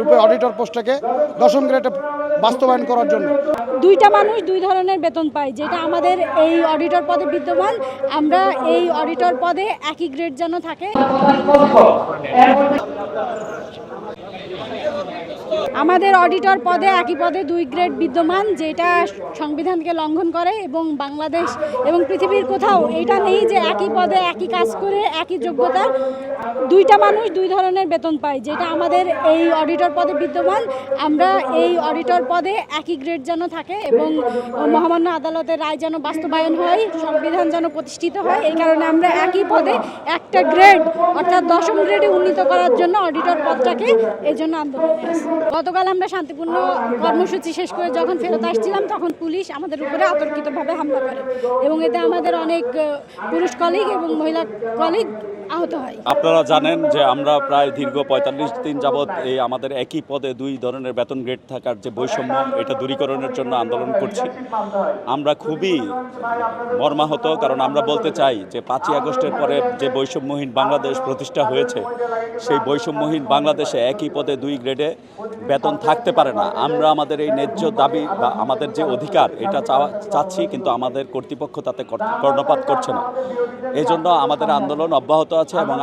গ্রুপে অডিটর পোস্টটাকে 10ম গ্রেডে বাস্তবায়ন করার জন্য। দুইটা মানুষ দুই ধরনের বেতন পায়, যেটা আমাদের এই অডিটর পদে বিদ্যমান। আমরা এই অডিটর পদে একই গ্রেড যেন থাকে। আমাদের অডিটর পদে একই পদে 2 গ্রেড বিদ্যমান, যেটা সংবিধানকে লঙ্ঘন করে এবং বাংলাদেশ এবং পৃথিবীর কোথাও এটা নেই যে একই পদে একই কাজ করে একই যোগ্যতার দুইটা মানুষ দুই ধরনের বেতন পায়, যেটা আমাদের এই অডিটর পদে বিদ্যমান। আমরা এই অডিটর পদে একই গ্রেড যেন থাকে এবং মহামান্য আদালতের রায় যেন বাস্তবায়ন হয়, সংবিধান যেন প্রতিষ্ঠিত হয়। এই কারণে আমরা একই পদে একটা গ্রেড অর্থাৎ 10ম গ্রেডে উন্নীত করার জন্য অডিটর পদটাকে এই জন্য আন্দোলন করেছি। গতকাল আমরা শান্তিপূর্ণ কর্মসূচি শেষ করে যখন ফেরত আসছিলাম, তখন পুলিশ আমাদের উপরে অতর্কিতভাবে হামলা করে এবং এতে আমাদের অনেক পুরুষ কলিগ এবং মহিলা কলিগ আহত হয়। আপনারা জানেন যে আমরা প্রায় দীর্ঘ 45 দিন যাবৎ এই আমাদের একই পদে 2 ধরনের বেতন গ্রেড থাকার যে বৈষম্য, এটা দূরীকরণের জন্য আন্দোলন করছি। আমরা খুবই মর্মাহত, কারণ আমরা বলতে চাই যে 5ই আগস্টের পরে যে বৈষম্যহীন বাংলাদেশ প্রতিষ্ঠা হয়েছে, সেই বৈষম্যহীন বাংলাদেশে একই পদে 2 গ্রেডে বেতন থাকতে পারে না। আমরা আমাদের এই ন্যায্য দাবি বা আমাদের যে অধিকার, এটা চাচ্ছি, কিন্তু আমাদের কর্তৃপক্ষ তাতে কর্ণপাত করছে না। এই জন্য আমাদের আন্দোলন অব্যাহত আছে এবং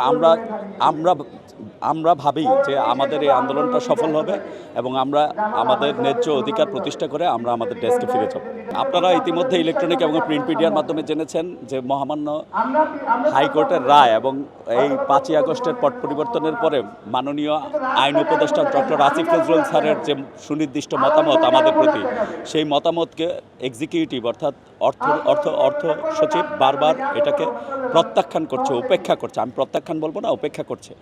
আমরা ভাবি যে আমাদের এই আন্দোলনটা সফল হবে এবং আমরা আমাদের ন্যায্য অধিকার প্রতিষ্ঠা করে আমরা আমাদের ডেস্কে ফিরে যাব। আপনারা ইতিমধ্যে ইলেকট্রনিক এবং প্রিন্ট মিডিয়ার মাধ্যমে জেনেছেন যে মহামান্য হাইকোর্টের রায় এবং এই 5ই আগস্টের পট পরিবর্তনের পরে মাননীয় আইন উপদেষ্টা ডক্টর আসিফ নজরুল স্যারের যে সুনির্দিষ্ট মতামত আমাদের প্রতি, সেই মতামতকে এক্সিকিউটিভ অর্থাৎ অর্থ সচিব বারবার এটাকে প্রত্যাখ্যান করছে, উপেক্ষা করছে। আমি প্রত্যাখ্যান বলবো না, উপেক্ষা করছে।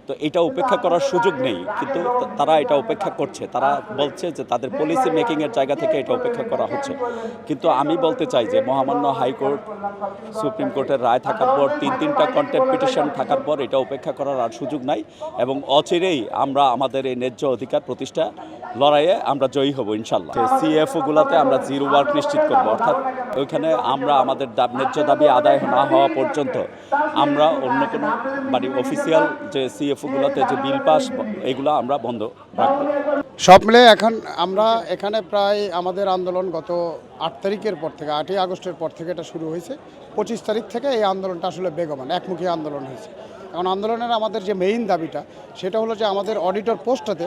তো এটা উপেক্ষা করার সুযোগ নেই, কিন্তু তারা এটা উপেক্ষা করছে। তারা বলছে যে তাদের পলিসি মেকিংয়ের জায়গা থেকে এটা উপেক্ষা করা হচ্ছে। কিন্তু আমি বলতে চাই যে মহামান্য হাইকোর্ট, সুপ্রিম কোর্টের রায় থাকার পর 3টা কন্টেম্প পিটিশন থাকার পর এটা উপেক্ষা করার আর সুযোগ নাই এবং অচিরেই আমরা আমাদের এই ন্যায্য অধিকার প্রতিষ্ঠা লড়াইয়ে আমরা জয়ী হব ইনশাল্লাহ। সিএফওগুলোতে আমরা জিরো ওয়ার্ক নিশ্চিত করব, অর্থাৎ ওইখানে আমরা আমাদের ন্যায্য দাবি আদায় না হওয়া পর্যন্ত আমরা অন্য কোনো অফিসিয়াল যে সিএফওগুলোতে যে বিল পাস, এগুলো আমরা বন্ধ রাখব। সব মিলে এখন আমরা এখানে প্রায় আমাদের আন্দোলন গত 8 তারিখের পর থেকে, 8ই আগস্টের পর থেকে এটা শুরু হয়েছে। 25 তারিখ থেকে এই আন্দোলনটা আসলে বেগমান একমুখী আন্দোলন হয়েছে। এখন আন্দোলনের আমাদের যে মেইন দাবিটা, সেটা হলো যে আমাদের অডিটর পোস্টটাতে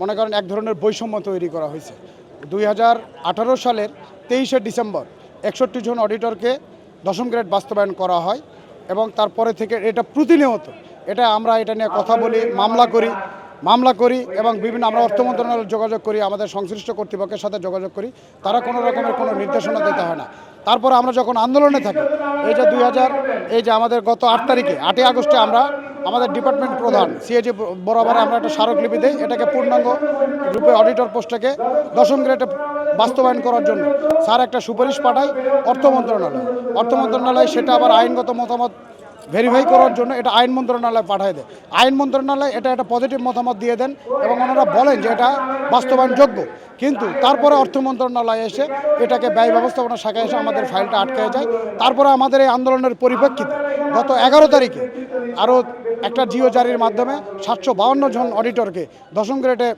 মনে করেন এক ধরনের বৈষম্য তৈরি করা হয়েছে। 2018 সালের 23শে ডিসেম্বর 61 জন অডিটরকে 10ম গ্রেড বাস্তবায়ন করা হয় এবং তারপরে থেকে এটা প্রতিনিয়ত আমরা এটা নিয়ে কথা বলি, মামলা করি এবং বিভিন্ন আমরা অর্থ মন্ত্রণালয়ে যোগাযোগ করি, আমাদের সংশ্লিষ্ট কর্তৃপক্ষের সাথে যোগাযোগ করি। তারা কোনো রকমের কোনো নির্দেশনা দিতে হয় না। তারপরে আমরা যখন আন্দোলনে থাকি, এই যে আমাদের গত 8 তারিখে 8ই আগস্টে আমরা আমাদের ডিপার্টমেন্ট প্রধান সিএজি বরাবরে আমরা একটা স্মারকলিপি দিই, এটাকে পূর্ণাঙ্গ রূপে অডিটর পোস্টটাকে 10ম গ্রেডে বাস্তবায়ন করার জন্য স্যার একটা সুপারিশ পাঠায় অর্থ মন্ত্রণালয় সেটা আবার আইনগত মতামত ভেরিফাই করার জন্য এটা আইন মন্ত্রণালয় পাঠিয়ে দেয়। আইন মন্ত্রণালয় এটা একটা পজিটিভ মতামত দিয়ে দেন এবং ওনারা বলেন যে এটা বাস্তবায়নযোগ্য। কিন্তু তারপরে অর্থ মন্ত্রণালয় এসে এটাকে ব্যয় ব্যবস্থাপনা শাখায় এসে আমাদের ফাইলটা আটকে যায়। তারপরে আমাদের এই আন্দোলনের পরিপ্রেক্ষিতে গত 11 তারিখে আরও একটা জিও জারির মাধ্যমে 752 জন অডিটরকে 10ম গ্রেডে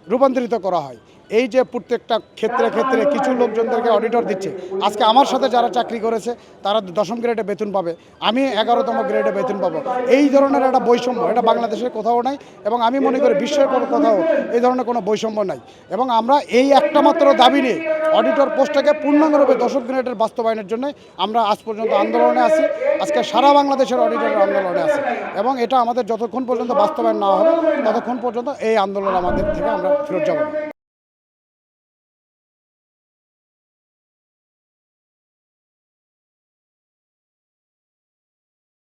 রূপান্তরিত করা হয়। এই যে প্রত্যেকটা ক্ষেত্রে কিছু লোকজনদেরকে অডিটর দিচ্ছে। আজকে আমার সাথে যারা চাকরি করেছে তারা 10ম গ্রেডে বেতন পাবে, আমি 11তম গ্রেডে বেতন পাবো। এই ধরনের একটা বৈষম্য এটা বাংলাদেশের কোথাও নাই এবং আমি মনে করি বিশ্বের কোনো কোথাও এই ধরনের কোনো বৈষম্য নাই। এবং আমরা এই একটা মাত্র দাবি নিয়ে অডিটর পোস্টটাকে পূর্ণাঙ্গরূপে 10ম গ্রেডের বাস্তবায়নের জন্য আমরা আজ পর্যন্ত আন্দোলনে আছি। আজকে সারা বাংলাদেশের অডিটরের আন্দোলনে আছে এবং এটা আমাদের যতক্ষণ পর্যন্ত বাস্তবায়ন না হবে ততক্ষণ পর্যন্ত এই আন্দোলন আমাদের থেকে আমরা ফেরত যাব না।